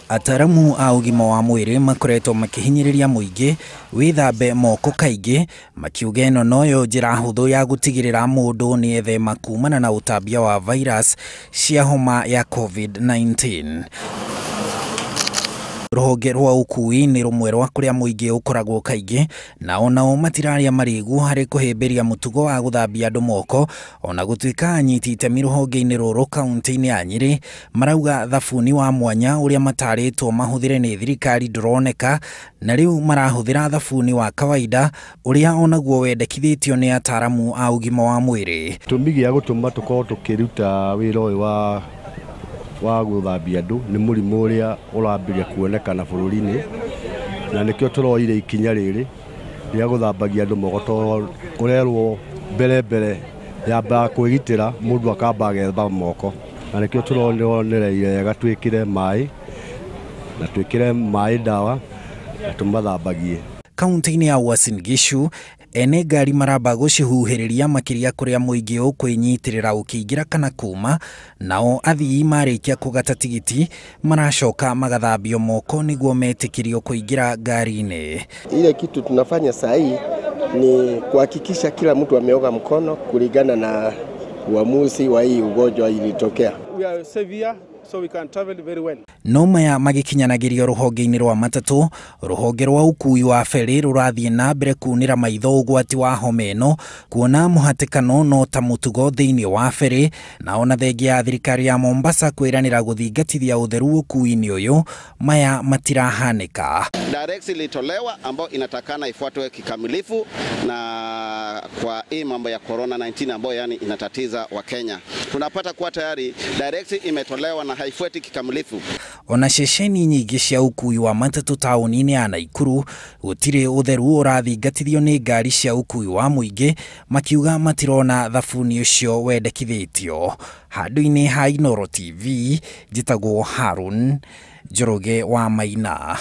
Ataramu a ugima wa mwiri makoretwo makihinyiriria muingi withambe moko kaingi makiuga ino noyo njira huthu ya gutigirira mundu ni ethema kumana na utambia wa virus cia homa ya COVID-19. Ruhonge rwa ukuui ni rumwe rwa kuria muingi ukoragwo kaingi na onao matiraria marigu hari kuhimbiria mutugo wa guthambia andu moko ona gutuika anyiti itemi ruhonge-ini ruru kaunti-ini ya Nyeri marauga thabuni wa mwanya uria mataritwo mahuthire ni thirikari nduroneka na riu marahuthira thabuni wa kawaida uria onaguo wendekithitio ni ataramu a ugima wa mwiri. Tumigia gutuma tukorwo tukiruta wira uyu wa guthambia andu ni murimu uria urambiria kuonekana bururi-ini na nikio turoire ikinya riri ria guthambagia andu moko to urerwo mbere yamba kwigitira mundu akamba gethamba moko na nikio turonereire gatwikire mai na twikire mai dawa na tumathambagie. Kaunti-ini ya Uasin Gishu ene ngari maramba gucihuhiriria makiria kuria muingi ukwinyitirira ukiingira kana kuma nao athii marikia kugata tigiti maracoka magathambio moko niguo metikirio kuingira ngari-ini. Ile kitu tunafanya saa hii ni kuhakikisha kila mtu ameoga mkono kulingana na uamuzi wa hii ugonjwa ilitokea. We are severe, so we can travel very well. No maya magikinyanagirio ruhonge-ini rwa matatu ruhonge rwa ukui wa feri rurathie na mbere kunira maitho ugwati wa homa ino kuona muhatikano no ta mutugo thiini wa feri na ona thengia ya thirikari ya Mombasa kwiranira guthingatithia utheru ukui-ini uyu maya matirahanika. Direction ilitolewa ambayo inatakana ifuatwe kikamilifu na kwa hii mambo ya corona 19 ambayo yani inatatiza wa Kenya. Tunapata kuwa tayari direction imetolewa na haifuati kikamilifu. Ona ceceni nyingi cia ukui wa matatu tauni-ini ya Naikuru gutire utheru urathingatithio ni ngari cia ukui wa muingi makiuga matirona thabuni ucio wendekithitio. Handu-ini ha Inoro TV njitagwo Harun Njoroge wa Maina.